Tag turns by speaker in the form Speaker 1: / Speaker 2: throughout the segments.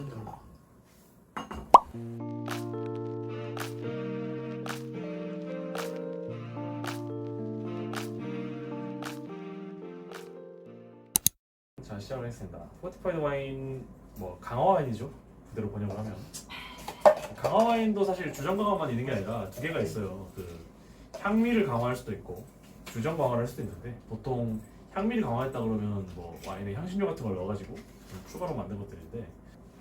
Speaker 1: 레전드로.
Speaker 2: 자, 시작을 했습니다. 포티파이드 와인 뭐 강화 와인이죠. 그대로 번역을 하면 강화 와인도 사실 주정 강화만 있는 게 아니라 두 개가 있어요. 그 향미를 강화할 수도 있고 주정 강화를 할 수도 있는데 보통 향미를 강화했다 그러면 뭐 와인에 향신료 같은 걸 넣어가지고 좀 추가로 만든 것들인데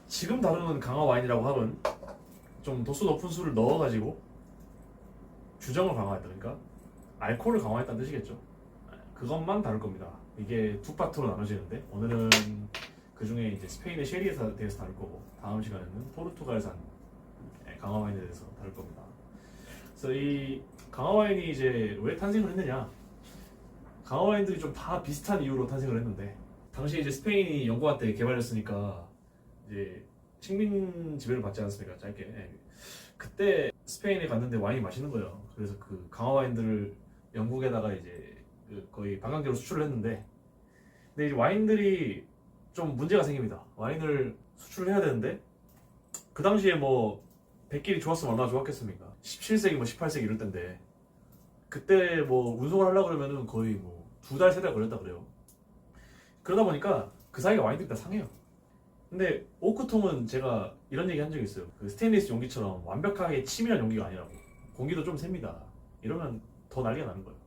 Speaker 2: 지금 다루는 강화 와인이라고 하면 좀 도수 높은 술을 넣어가지고 주정을 강화했다. 그러니까 알코올을 강화했다는 뜻이겠죠. 그것만 다룰 겁니다. 이게 두 파트로 나눠지는데 오늘은 그 중에 이제 스페인의 쉐리에 대해서 다룰 거고 다음 시간에는 포르투갈산 강화 와인에 대해서 다룰 겁니다. 그래서 이 강화 와인이 이제 왜 탄생을 했느냐? 강화 와인들이 좀 다 비슷한 이유로 탄생을 했는데 당시 이제 스페인이 영국한 때 개발했으니까 이제 식민 지배를 받지 않았습니까? 짧게. 그때 스페인에 갔는데 와인이 맛있는 거예요. 그래서 그 강화 와인들을 영국에다가 이제 거의 관광지로 수출을 했는데 근데 이 와인들이 좀 문제가 생깁니다. 와인을 수출을 해야 되는데 그 당시에 뭐 백길이 좋았으면 얼마나 좋았겠습니까? 17세기 뭐 18세기 이럴 때인데 그때 뭐 운송을 하려고 그러면은 거의 뭐 2달, 3달 걸렸다 그래요. 그러다 보니까 그 사이에 와인들이 다 상해요. 근데 오크통은 제가 이런 얘기 한 적이 있어요. 그 스테인리스 용기처럼 완벽하게 치밀한 용기가 아니라고. 공기도 좀 셉니다. 이러면 더 난리가 나는 거예요.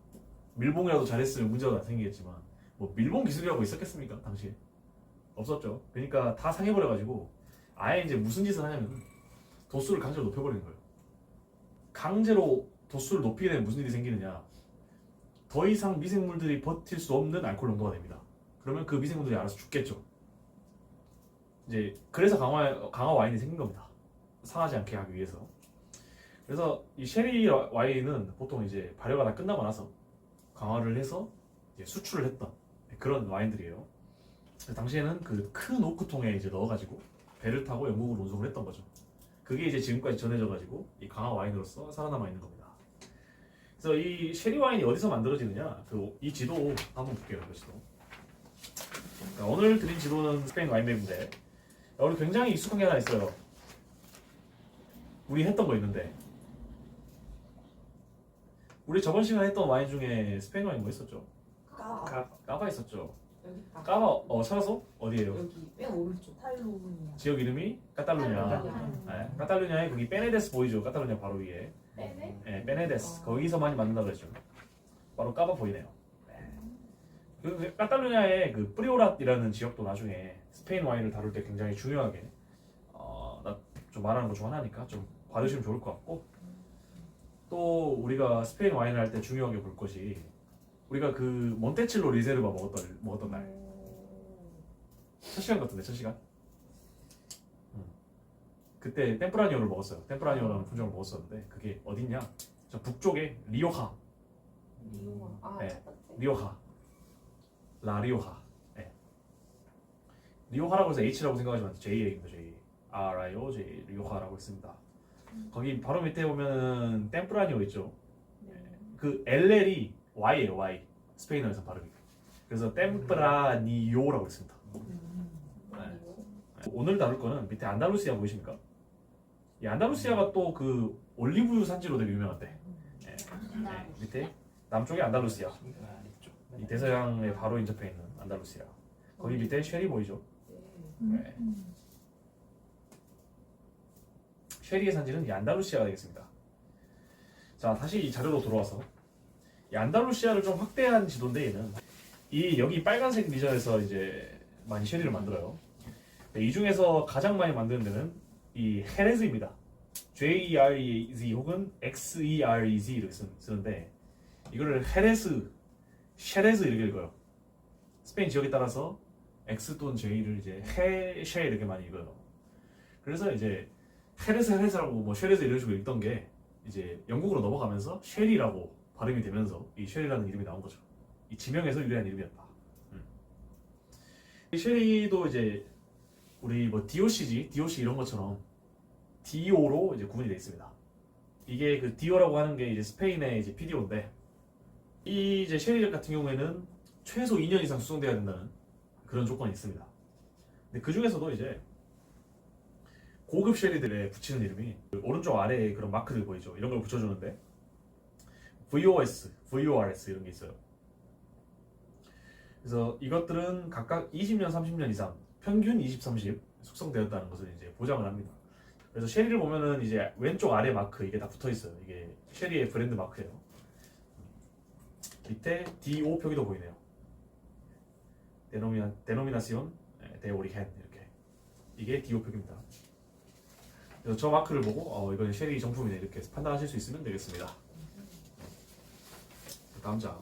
Speaker 2: 밀봉이라도 잘했으면 문제가 생기겠지만 뭐 밀봉 기술이라고 있었겠습니까? 당시에 없었죠. 그러니까 다 상해버려가지고 아예 이제 무슨 짓을 하냐면 도수를 강제로 높여버리는 거예요. 강제로 도수를 높이게 되면 무슨 일이 생기느냐? 더 이상 미생물들이 버틸 수 없는 알코올 농도가 됩니다. 그러면 그 미생물들이 알아서 죽겠죠. 이제 그래서 강화 와인이 생긴 겁니다. 상하지 않게 하기 위해서. 그래서 이 쉐리 와인은 보통 이제 발효가 다 끝나고 나서 강화를 해서 이제 수출을 했던 그런 와인들이에요. 당시에는 그 큰 오크통에 이제 넣어가지고 배를 타고 영국으로 운송을 했던 거죠. 그게 이제 지금까지 전해져가지고 이 강화 와인으로서 살아남아 있는 겁니다. 그래서 이 쉐리 와인이 어디서 만들어지느냐? 이 지도 한번 볼게요. 그 지도. 그러니까 오늘 드린 지도는 스페인 와인맵인데 우리 굉장히 익숙한 게 하나 있어요. 우리 했던 거 있는데 우리 저번 시간에 했던 와인 중에 스페인 와인 뭐 있었죠? 까바 있었죠.
Speaker 3: 여기 봐.
Speaker 2: 까바 찾아서 어디예요?
Speaker 3: 여기 맨 오른쪽 탈로니아.
Speaker 2: 지역 이름이 까탈루냐. 네, 까탈루냐에 거기 베네데스 보이죠? 까탈루냐 바로 위에.
Speaker 3: 빼네?
Speaker 2: 네, 베네데스. 거기서 많이 만든다 그랬죠. 바로 까바 보이네요. 네. 그 까탈루냐의 그 프리오랏이라는 지역도 나중에 스페인 와인을 다룰 때 굉장히 중요하게 나 좀 말하는 것 중 하나니까 좀 봐주시면 좋을 것 같고 또 우리가 스페인 와인을 할 때 중요하게 볼 것이 우리가 그 몬테칠로 리제르바 먹었던 날 첫 시간 같은데 첫 시간? 그때 템프라니오를 먹었어요. 템프라니오라는 품종을 먹었었는데 그게 어딨냐? 저 북쪽에 리오하.
Speaker 3: 리오아. 아,
Speaker 2: 네.
Speaker 3: 첫 번째.
Speaker 2: 리오하. 라 리오하. 네. 리오하라고 해서 H라고 생각하지 마세요. J입니다. J. RIOJ 리오하라고 했습니다. 거기 바로 밑에 보면 템프라니오 있죠. 그 LL이 Y예요. Y. 스페인어에서 발음이. 그래서 템프라니오라고 했습니다. 오늘 다룰 거는 밑에 안달루시아 보이십니까? 이 안달루시아가 또 그 올리브유 산지로 되게 유명한데 밑에 남쪽에 안달루시아 이 대서양에 바로 인접해 있는 안달루시아 거기 밑에 쉐리 보이죠? 네. 쉐리의 산지는 이 안달루시아가 되겠습니다. 자 다시 이 자료로 돌아와서 이 안달루시아를 좀 확대한 지도인데 얘는 이 여기 빨간색 리전에서 이제 많이 쉐리를 만들어요. 이 중에서 가장 많이 만드는 데는 이 헤레즈입니다. JEREZ 혹은 XEREZ 이렇게 쓰는데 이거를 헤레스, 쉐레즈 이렇게 읽어요. 스페인 지역에 따라서 X 또는 J를 이제 쉐 이렇게 많이 읽어요. 그래서 이제 헤레스라고 뭐 쉐레즈 이런 식으로 읽던 게 이제 영국으로 넘어가면서 쉐리라고 발음이 되면서 이 쉐리라는 이름이 나온 거죠. 이 지명에서 유래한 이름이었다. 이 쉐리도 이제 우리 뭐 DOCG 이런 것처럼 DO로 이제 구분이 되어 있습니다. 이게 그 DO라고 하는 게 이제 스페인의 이제 PDO인데 이 이제 쉐리 같은 경우에는 최소 2년 이상 숙성돼야 된다는 그런 조건이 있습니다. 근데 그 중에서도 이제 고급 쉐리들에 붙이는 이름이 오른쪽 아래에 그런 마크들 보이죠? 이런 걸 붙여주는데 VOS, VORS 이런 게 있어요. 그래서 이것들은 각각 20년, 30년 이상 평균 20, 30 숙성되었다는 것을 이제 보장을 합니다. 그래서 쉐리를 보면은 이제 왼쪽 아래 마크 이게 다 붙어 있어요. 이게 쉐리의 브랜드 마크예요. 밑에 DO 표기도 보이네요. 데노미나시온 데 오리겐 이렇게 이게 DO 표기입니다. 그래서 저 마크를 보고 이건 쉐리 정품이네 이렇게 판단하실 수 있으면 되겠습니다. 다음 장.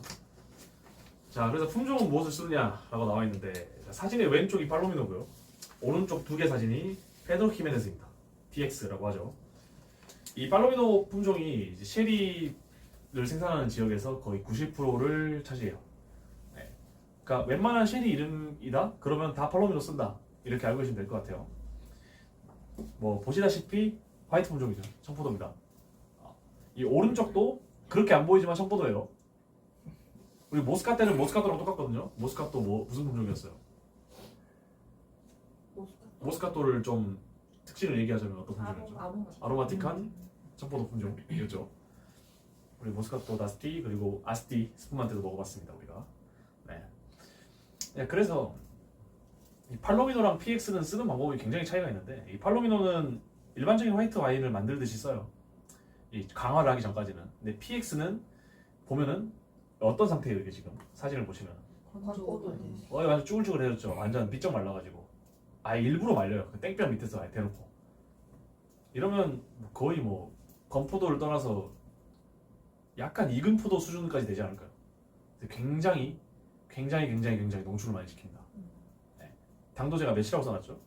Speaker 2: 자, 그래서 품종은 무엇을 쓰느냐라고 나와 있는데 사진의 왼쪽이 팔로미노고요. 오른쪽 두 개 사진이 페드로 히메네스입니다. DX라고 하죠. 이 팔로미노 품종이 이제 쉐리를 생산하는 지역에서 거의 90%를 차지해요. 네. 그러니까 웬만한 쉐리 이름이다? 그러면 다 팔로미노 쓴다. 이렇게 알고 계시면 될 것 같아요. 뭐 보시다시피 화이트 품종이죠. 청포도입니다. 이 오른쪽도 그렇게 안 보이지만 청포도예요. 우리 모스카토는 모스카토랑 똑같거든요. 모스카토 무슨 품종이었어요? 모스카토를 좀 특징을 얘기하자면 어떤 품종이었죠? 아로마틱한 청포도 품종이었죠. 우리 모스카토 다스티 그리고 아스티 스푸만테도 먹어봤습니다 우리가. 네. 네, 그래서 이 팔로미노랑 PX는 쓰는 방법이 굉장히 차이가 있는데 이 팔로미노는 일반적인 화이트 와인을 만들듯이 써요. 이 강화를 하기 전까지는. 근데 PX는 보면은 어떤 상태예요 이게 지금 사진을 보시면 완전 쭈글쭈글해졌죠. 완전 비쩍 말라가지고 아예 일부러 말려요. 그 땡볕 밑에서 아예 대놓고 이러면 거의 뭐 건포도를 떠나서 약간 익은 포도 수준까지 되지 않을까요? 굉장히 농축을 많이 시킨다. 네. 당도 제가 몇이라고 써놨죠?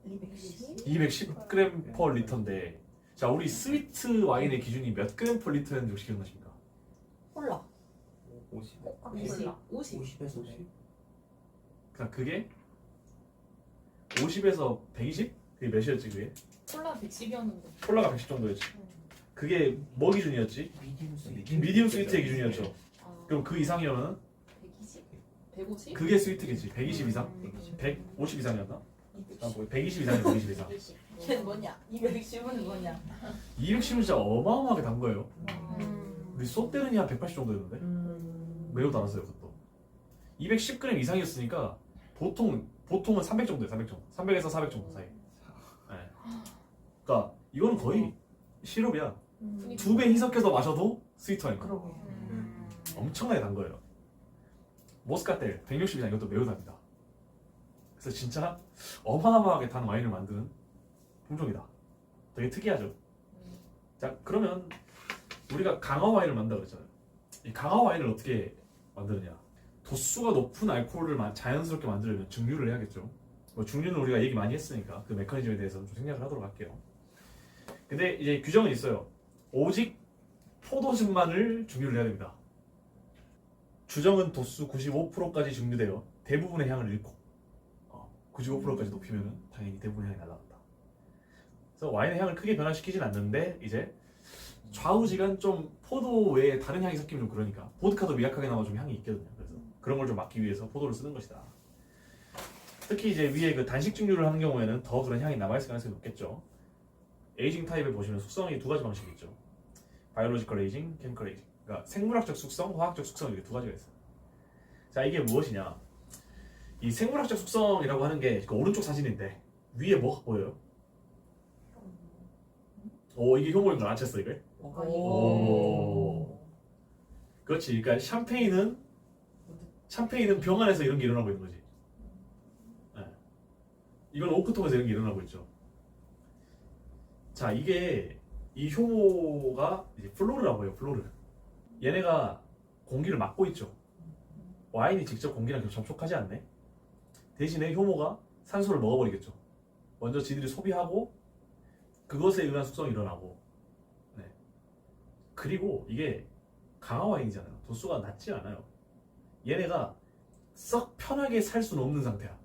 Speaker 2: 210g per 리터인데 자 우리 스위트 와인의 기준이 몇 g per 리터였는지 혹시 기억나십니까?
Speaker 3: 콜라
Speaker 1: 50.
Speaker 3: 50에서
Speaker 1: 50?
Speaker 2: 그러니까 그게 50에서 120? 그게 몇이었지 그게?
Speaker 3: 콜라 110이었는데
Speaker 2: 콜라가 110 정도였지. 그게 뭐 기준이었지? 미디움 스위트의 기준이었죠. 그럼 그 이상이면
Speaker 3: 120? 150?
Speaker 2: 그게 스위트겠지. 120 이상? 150 이상이었나? 120 이상이야 120 이상.
Speaker 3: 걔는 뭐냐? 210은 뭐냐?
Speaker 2: 210은 진짜 어마어마하게 단 거예요. 우리 소떼른이 한 180 정도였는데 매우 달았어요 그것도. 210g 이상이었으니까 보통은 300 정도예요. 300 정도. 300에서 400 정도 사이. 네. 그러니까 이거는 거의 시럽이야. 2배 희석해서 마셔도 스위트 와인. 엄청나게 단 거예요. 모스카텔 160 이상 이것도 매우 답니다. 그래서 진짜 어마어마하게 단 와인을 만드는 품종이다. 되게 특이하죠. 자 그러면 우리가 강화 와인을 만든다고 그랬잖아요. 이 강화 와인을 어떻게 만드느냐? 도수가 높은 알코올을 자연스럽게 만들려면 증류를 해야겠죠. 뭐 증류는 우리가 얘기 많이 했으니까 그 메커니즘에 대해서는 좀 생략을 하도록 할게요. 근데 이제 규정은 있어요. 오직 포도즙만을 증류를 해야 됩니다. 주정은 도수 95%까지 증류되어 대부분의 향을 잃고 95%까지 높이면 당연히 대부분의 향이 날아간다. 그래서 와인의 향을 크게 변화시키진 않는데 이제 좌우지간 좀 포도 외에 다른 향이 섞이면 좀 그러니까 보드카도 미약하게나마 좀 향이 있거든요. 그래서 그런 걸 좀 막기 위해서 포도를 쓰는 것이다. 특히 이제 위에 그 단식 증류를 하는 경우에는 더 그런 향이 남아있을 가능성이 높겠죠. 에이징 타입을 보시면 숙성이 두 가지 방식이 있죠. 바이올로지컬 에이징, 케미컬 에이징. 그러니까 생물학적 숙성, 화학적 숙성 이렇게 두 가지가 있어요. 자 이게 무엇이냐? 이 생물학적 숙성이라고 하는 게 그 오른쪽 사진인데 위에 뭐가 보여요? 오 이게 효모인 걸 알았어 이걸? 오. 그렇지. 그러니까 샴페인은 병 안에서 이런 게 일어나고 있는 거지. 네. 이건 오크통에서 이런 게 일어나고 있죠. 자 이게 이 효모가 이제 플로르라고 해요. 플로르. 얘네가 공기를 막고 있죠. 와인이 직접 공기랑 접촉하지 않네. 대신에 효모가 산소를 먹어버리겠죠. 먼저 지들이 소비하고 그것에 의한 숙성이 일어나고. 네. 그리고 이게 강화 와인이잖아요. 도수가 낮지 않아요. 얘네가 썩 편하게 살 수는 없는 상태야.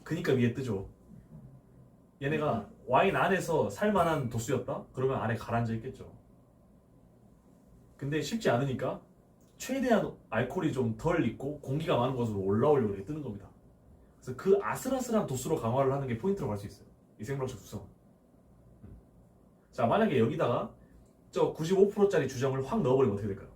Speaker 2: 그니까 위에 뜨죠. 얘네가 와인 안에서 살만한 도수였다? 그러면 안에 가라앉아 있겠죠. 근데 쉽지 않으니까 최대한 알코올이 좀 덜 있고 공기가 많은 곳으로 올라오려고 이렇게 뜨는 겁니다. 그래서 그 아슬아슬한 도수로 강화를 하는 게 포인트로 갈 수 있어요. 이 생물학적 숙성. 자, 만약에 여기다가 저 95%짜리 주정을 확 넣어버리면 어떻게 될까요?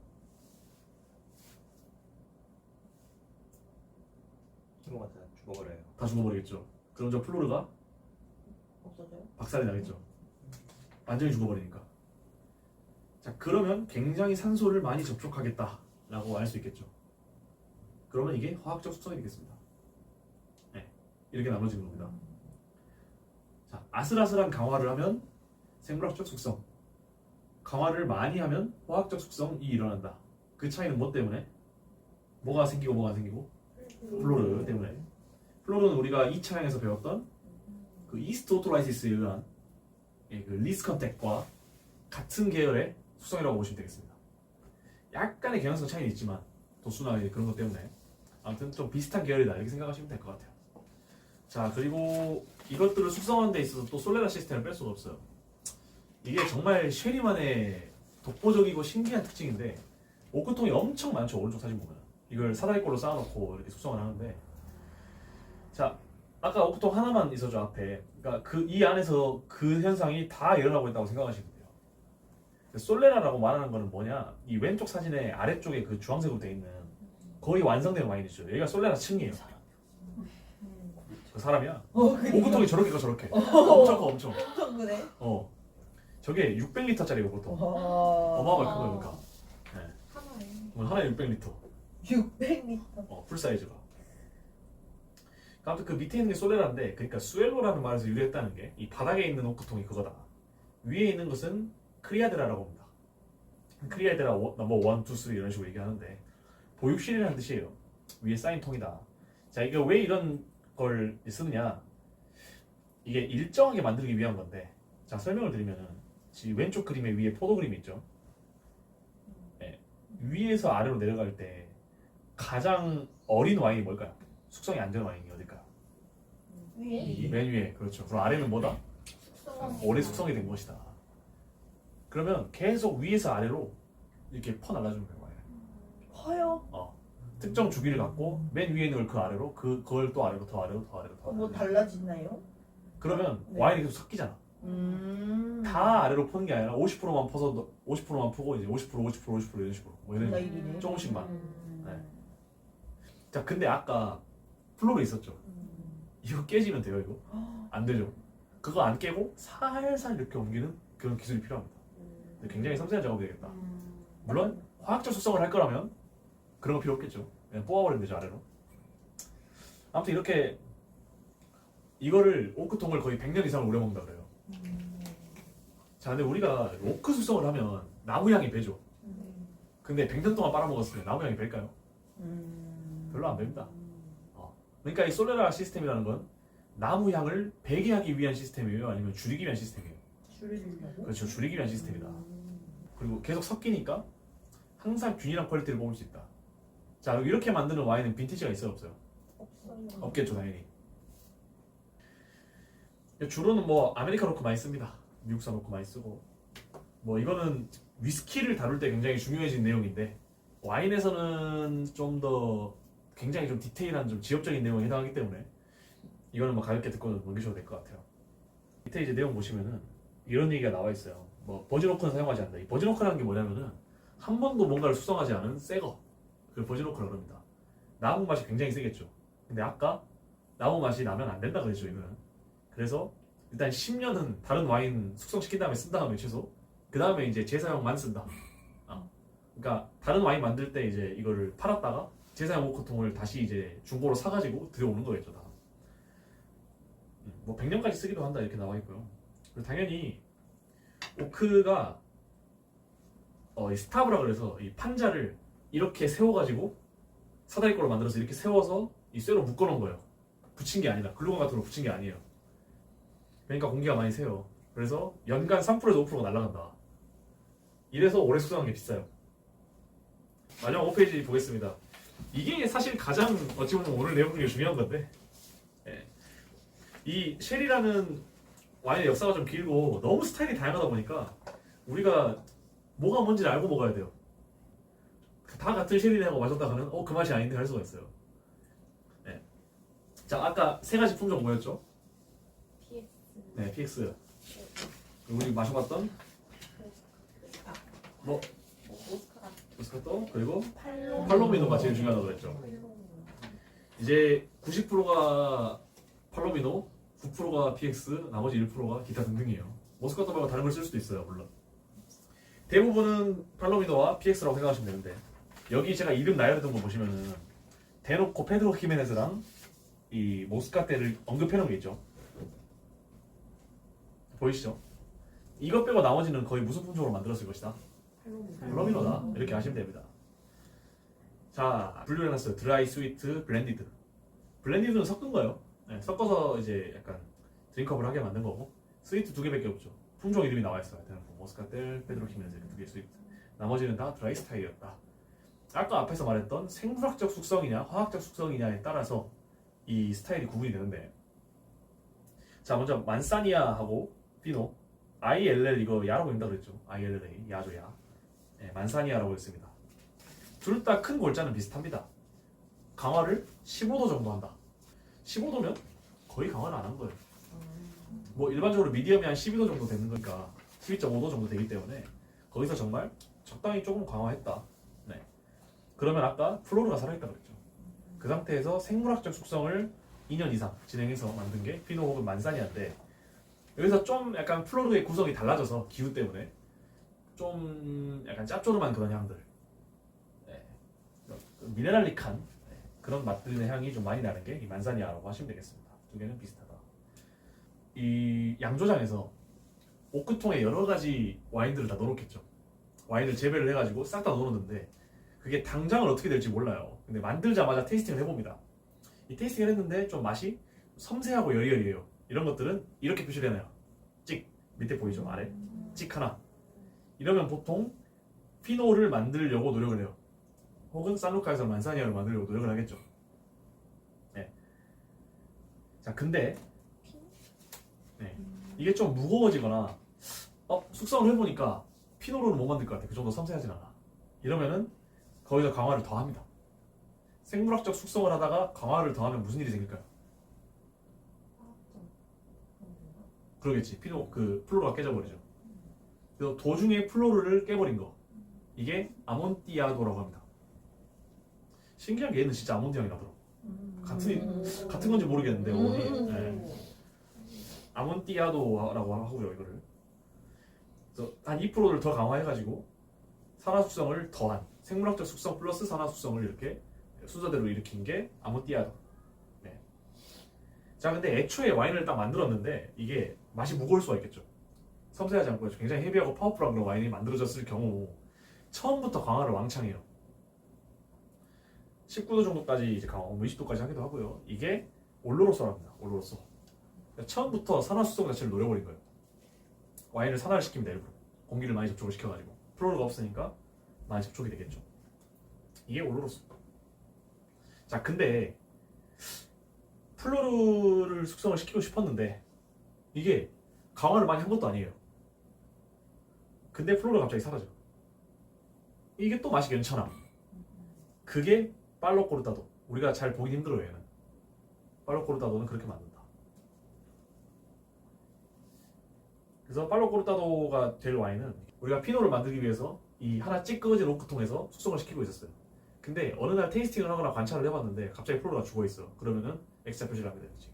Speaker 1: 친구가 다 죽어버려요.
Speaker 2: 다 죽어버리겠죠. 그럼 저 플로르가
Speaker 3: 없어져요?
Speaker 2: 박살이 나겠죠. 완전히 죽어버리니까. 자, 그러면 굉장히 산소를 많이 접촉하겠다라고 알 수 있겠죠. 그러면 이게 화학적 숙성이 되겠습니다. 네, 이렇게 나눠지는 겁니다. 자, 아슬아슬한 강화를 하면 생물학적 숙성, 강화를 많이 하면 화학적 숙성이 일어난다. 그 차이는 뭐 때문에? 뭐가 생기고 뭐가 안 생기고? 플로르 때문에. 플로르는 우리가 2차량에서 배웠던 그 이스트 오토라이시스에 의한 그 리스 컨택과 같은 계열의 숙성이라고 보시면 되겠습니다. 약간의 경향성 차이는 있지만 도수나 이제 그런 것 때문에 아무튼 좀 비슷한 계열이다 이렇게 생각하시면 될 것 같아요. 자, 그리고 이것들을 숙성하는 데 있어서 또 솔레라 시스템을 뺄 수가 없어요. 이게 정말 쉐리만의 독보적이고 신기한 특징인데 오크통이 엄청 많죠. 오른쪽 사진 보면 이걸 사다리꼴로 쌓아놓고 이렇게 숙성을 하는데, 자, 아까 오크통 하나만 있었죠 앞에. 그러니까 그 이 안에서 그 현상이 다 일어나고 있다고 생각하시면 돼요. 솔레라라고 말하는 거는 뭐냐? 이 왼쪽 사진의 아래쪽에 그 주황색으로 되어 있는 거의 완성된 와인이죠. 여기가 솔레라 층이에요. 그 사람이야. 오크통이 저렇게 가 저렇게. 엄청 커 엄청.
Speaker 4: 엄청 크네.
Speaker 2: 저게 600리터짜리고 보통.
Speaker 4: 와.
Speaker 2: 어마어마하게 큰 거니까.
Speaker 3: 하나에
Speaker 2: 하나에 600리터.
Speaker 4: 600리터.
Speaker 2: 풀 사이즈가. 아무튼 그 밑에 있는 게 솔레라인데, 그러니까 수엘로라는 말에서 유래했다는 게 이 바닥에 있는 오크통이 그거다. 위에 있는 것은 크리아데라라고 합니다. 크리아데라 넘버 1, 2, 3 이런 식으로 얘기하는데 보육실이라는 뜻이에요. 위에 쌓인 통이다. 자, 이게 왜 이런 걸 쓰느냐? 이게 일정하게 만들기 위한 건데, 자, 설명을 드리면은 이 왼쪽 그림에 위에 포도 그림이 있죠. 네. 위에서 아래로 내려갈 때 가장 어린 와인이 뭘까요? 숙성이 안 된 와인이 어딜까요?
Speaker 4: 위에?
Speaker 2: 맨 위에. 그렇죠. 그럼 아래는 뭐다? 오래 숙성이 된 것이다. 그러면 계속 위에서 아래로 이렇게 퍼 날라주는 거예요.
Speaker 4: 커요.
Speaker 2: 특정 주기를 갖고 맨 위에 있는 걸 그 아래로, 그걸 또 아래로, 더 아래로, 더 아래로, 더 아래로.
Speaker 4: 뭐 달라지나요?
Speaker 2: 그러면
Speaker 4: 네.
Speaker 2: 와인이 계속 섞이잖아. 다 아래로 퍼는 게 아니라 50%만 퍼서 50%만 퍼고 이제 50%, 50% 이런 식으로. 뭐 이런 식으로.
Speaker 4: 일이네.
Speaker 2: 조금씩만. 네. 자, 근데 아까 플로르 있었죠. 이거 깨지면 돼요, 이거? 안 되죠. 그거 안 깨고 살살 이렇게 옮기는 그런 기술이 필요합니다. 근데 굉장히 섬세한 작업이 되겠다. 물론 화학적 숙성을 할 거라면 그런 거 필요 없겠죠. 그냥 뽑아버리면 되죠, 아래로. 아무튼 이렇게 이거를 오크통을 거의 100년 이상을 우려 먹는다 그래요. 자, 근데 우리가 오크 숙성을 하면 나무 향이 배죠. 근데 100년 동안 빨아먹었으면 나무 향이 벨까요? 별로 안 벨니다. 그러니까 이 솔레라 시스템이라는 건 나무 향을 배게 하기 위한 시스템이에요, 아니면 줄이기 위한 시스템이에요?
Speaker 4: 줄이려고?
Speaker 2: 그렇죠, 줄이기 위한 시스템이다. 그리고 계속 섞이니까 항상 균일한 퀄리티를 뽑을 수 있다. 자, 그리고 이렇게 만드는 와인은 빈티지가 있어요, 없어요?
Speaker 4: 없어요.
Speaker 2: 없겠죠, 당연히. 주로는 뭐 아메리카 노크 많이 씁니다. 미국산 노크 많이 쓰고. 뭐 이거는 위스키를 다룰 때 굉장히 중요해진 내용인데, 와인에서는 좀 더 굉장히 좀 디테일한 좀 지역적인 내용에 해당하기 때문에 이거는 뭐 가볍게 듣고 넘기셔도 될 것 같아요. 밑에 이제 내용 보시면은 이런 얘기가 나와 있어요. 뭐 버진오크는 사용하지 않는다. 이 버진오크라는 게 뭐냐면은 한 번도 뭔가를 숙성하지 않은 새거, 그걸 버진오크라고 합니다. 나무 맛이 굉장히 세겠죠. 근데 아까 나무 맛이 나면 안 된다 그랬죠, 이거는. 그래서 일단 10년은 다른 와인 숙성시킨 다음에 쓴 다음에 최소, 그 다음에 이제 제사용만 쓴다. 그러니까 다른 와인 만들 때 이제 이거를 팔았다가 제사용 오크통을 다시 이제 중고로 사가지고 들여오는 거겠죠, 다. 뭐 100년까지 쓰기도 한다 이렇게 나와 있고요. 그리고 당연히 오크가 이 스타브라 그래서 이 판자를 이렇게 세워가지고 사다리꼴로 만들어서 이렇게 세워서 이 쇠로 묶어놓은 거예요. 붙인 게 아니라, 글루건 같은 거 붙인 게 아니에요. 그러니까 공기가 많이 새요. 그래서 연간 3%에서 5%가 날아간다. 이래서 오래 숙성하는 게 비싸요. 마지막 5페이지 보겠습니다. 이게 사실 가장 어찌 보면 오늘 내용 중에 중요한 건데, 이 쉘이라는 와인의 역사가 좀 길고 너무 스타일이 다양하다 보니까 우리가 뭐가 뭔지를 알고 먹어야 돼요. 다 같은 쉘이라고 마셨다가는 그 맛이 아닌데 할 수가 있어요. 자, 아까 세 가지 품종 뭐였죠?
Speaker 3: PX
Speaker 2: 네, PX. 우리 마셔봤던 뭐
Speaker 3: 모스카가
Speaker 2: 모스카토 그리고
Speaker 3: 팔로
Speaker 2: 팔로미노가 제일 중요하다고 그랬죠. 이제 90%가 팔로미노, 9%가 PX, 나머지 1%가 기타 등등이에요. 모스카토 말고 다른 걸 쓸 수도 있어요, 물론. 대부분은 팔로미노와 PX라고 생각하시면 되는데 여기 제가 이름 나열했던 거 보시면은 대놓고 페드로 히메네즈랑 이 모스카테를 언급해 놓은 게 있죠. 보이시죠? 이것 빼고 나머지는 거의 무슨 품종으로 만들었을 것이다. 팔로미노다. 이렇게 아시면 됩니다. 자, 분류해놨어요. 드라이, 스위트, 블렌디드. 블렌디드는 섞은 거예요. 네, 섞어서 이제 약간 드링크업을 하게 만든 거고, 스위트 두 개밖에 없죠. 품종 이름이 나와 있어요. 대놓고 모스카텔, 페드로 히메네즈 두 개 스위트. 나머지는 다 드라이 스타일이었다. 아까 앞에서 말했던 생물학적 숙성이냐 화학적 숙성이냐에 따라서 이 스타일이 구분이 되는데, 자 먼저 만사니아하고 피노, ILL 이거 야라고 읽는다 그랬죠. ILLA 야죠 야. 네, 만사니아라고 했습니다. 둘 다 큰 골자는 비슷합니다. 강화를 15도 정도 한다. 15도면 거의 강화를 안 한 거예요. 뭐 일반적으로 미디엄이 한 12도 정도 되는 거니까 12.5도 정도 되기 때문에 거기서 정말 적당히 조금 강화했다. 네. 그러면 아까 플로르가 살아있다 그랬죠. 그 상태에서 생물학적 숙성을 2년 이상 진행해서 만든 게 피노 혹은 만사니아인데, 여기서 좀 약간 플로르의 구성이 달라져서 기후 때문에 좀 약간 짭조름한 그런 향들, 네. 미네랄릭한 네. 그런 맛들의 향이 좀 많이 나는 게 이 만사니아라고 하시면 되겠습니다. 두 개는 비슷하다. 이 양조장에서 오크통에 여러 가지 와인들을 다 넣어놓겠죠. 와인을 재배를 해가지고 싹 다 넣어놓는데 그게 당장은 어떻게 될지 몰라요. 근데 만들자마자 테이스팅을 해봅니다. 이 테이스팅을 했는데 좀 맛이 섬세하고 여리여리해요. 이런 것들은 이렇게 표시를 해놔요. 찍 밑에 보이죠? 아래 찍 하나. 이러면 보통 피노를 만들려고 노력을 해요. 혹은 산루카에서 만사니아를 만들려고 노력을 하겠죠. 네. 자 근데 네. 이게 좀 무거워지거나 숙성을 해보니까 피노로는 못 만들 것 같아. 그 정도 섬세하진 않아. 이러면은 거기서 강화를 더 합니다. 생물학적 숙성을 하다가 강화를 더하면 무슨 일이 생길까요? 그러겠지. 피노 그 플로르가 깨져버리죠. 그래서 도중에 플로르를 깨버린 거, 이게 아몬티아도라고 합니다. 신기한 게 얘는 진짜 아몬드 향이 나더라고. 같은 건지 모르겠는데 어머니. 네. 아몬티아도라고 하고요 이거를. 그래서 한 2%를 더 강화해가지고 산화 숙성을 더한 생물학적 숙성 플러스 산화 숙성을 이렇게 순서대로 일으킨 게 아몬티아도. 네. 자 근데 애초에 와인을 딱 만들었는데 이게 맛이 무거울 수가 있겠죠. 섬세하지 않고 굉장히 헤비하고 파워풀한 그런 와인이 만들어졌을 경우 처음부터 강화를 왕창 해요. 19도 정도까지 이제 강화, 20도까지 하기도 하고요. 이게 올로로소랍니다. 올로로소. 그러니까 처음부터 산화 숙성 자체를 노려버린 거예요. 와인을 산화를 시킵니다. 일부러 공기를 많이 접촉을 시켜가지고 플로르가 없으니까 많이 접촉이 되겠죠. 이게 올로로소. 자 근데 플로르를 숙성을 시키고 싶었는데 이게 강화를 많이 한 것도 아니에요. 근데 플로르가 갑자기 사라져. 이게 또 맛이 괜찮아. 그게 팔로코르타도. 우리가 잘 보긴 힘들어요 얘는. 팔로코르타도는 그렇게 만든다. 그래서 팔로코르타도가 될 와인은 우리가 피노를 만들기 위해서 이 하나 찌끄러진 오크통에서 숙성을 시키고 있었어요. 근데 어느 날 테이스팅을 하거나 관찰을 해봤는데 갑자기 플로르가 죽어있어. 그러면은 X자 표시를 하게 되지.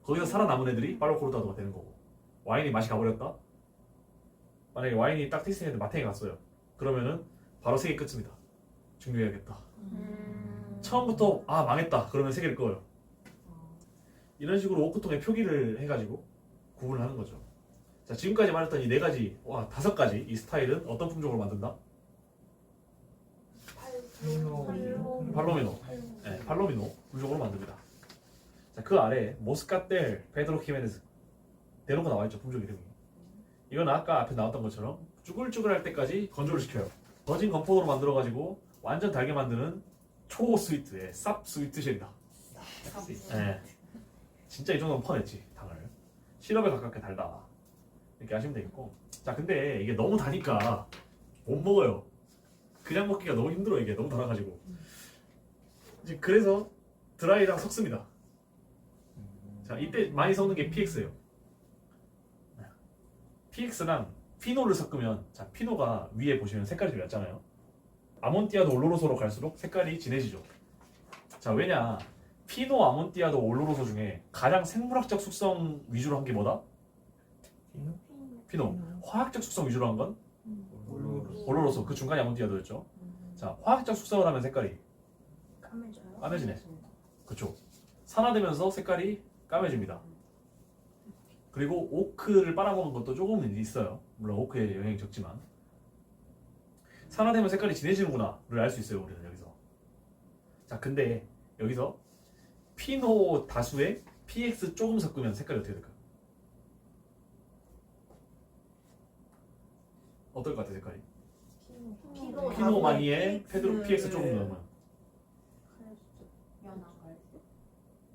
Speaker 2: 거기서 살아남은 애들이 팔로코르타도가 되는 거고, 와인이 맛이 가버렸다? 만약에 와인이 딱 테이스팅했는데 마탱이 갔어요. 그러면은 바로 세계 끝입니다. 중요해야겠다. 처음부터 망했다. 그러면 세계를 꺼요. 이런 식으로 오크통에 표기를 해가지고 구분을 하는 거죠. 자 지금까지 말했던 이 네 가지, 5가지 이 스타일은 어떤 품종으로 만든다? 팔로미노. 네, 팔로미노 품종으로 만듭니다. 자, 그 아래 모스카텔, 페드로 히메네즈 대놓고 나와있죠. 품종 이름이. 이건 아까 앞에 나왔던 것처럼 쭈글쭈글할 때까지 건조를 시켜요. 버진 건포도로 만들어가지고 완전 달게 만드는 초 스위트의 쌉 스위트 쉘이다. 네. 진짜 이 정도면 퍼냈지 당을. 시럽에 가깝게 달다. 이렇게 하시면 되겠고. 자 근데 이게 너무 다니까 못 먹어요. 그냥 먹기가 너무 힘들어. 이게 너무 달아가지고. 이제 그래서 드라이랑 섞습니다. 자 이때 많이 섞는 게 PX예요. PX랑 피노를 섞으면 자 피노가 위에 보시면 색깔이 좀 얇잖아요. 아몬띠아도 올로로소로 갈수록 색깔이 진해지죠. 자 왜냐 피노 아몬띠아도 올로로소 중에 가장 생물학적 숙성 위주로 한 게 뭐다?
Speaker 1: 피노?
Speaker 2: 피노. 화학적 숙성 위주로 한 건
Speaker 1: 올로로소.
Speaker 2: 올로로소. 그 중간에 아몬띠아도였죠. 자 화학적 숙성을 하면 색깔이
Speaker 3: 까매져요?
Speaker 2: 까매지네. 그쵸. 산화되면서 색깔이 까매집니다. 그리고 오크를 빨아먹은 것도 조금은 있어요. 물론 오크의 영향이 적지만 산화되면 색깔이 진해지는구나를 알 수 있어요. 우리는 여기서. 자 근데 여기서 피노 다수에 PX 조금 섞으면 색깔이 어떻게 될까요? 어떨 것 같아 색깔이? 피노 많이에 PX 조금 넣으면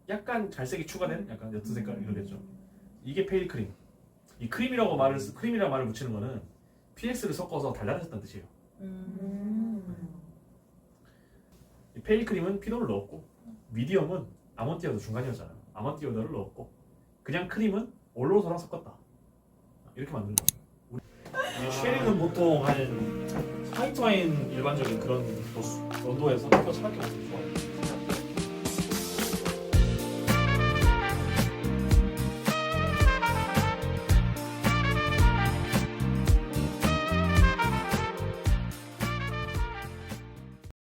Speaker 2: 약간 갈색이 추가된 약간 옅은 색깔 이러겠죠. 이게 페일 크림. 이 크림이라고 크림이라는 말을 붙이는 거는 PX를 섞어서 달달해졌다는 뜻이에요. 이 페일 크림은 피노를 넣었고 미디엄은 아몬띠아도 중간이었잖아요. 아몬띠아도를 넣었고 그냥 크림은 올로로소랑 섞었다. 이렇게 만드는 거예요. 이 쉐리는 보통 한 화이트 와인 일반적인 그런 온도에서 더 차갑게 먹으면 좋아요.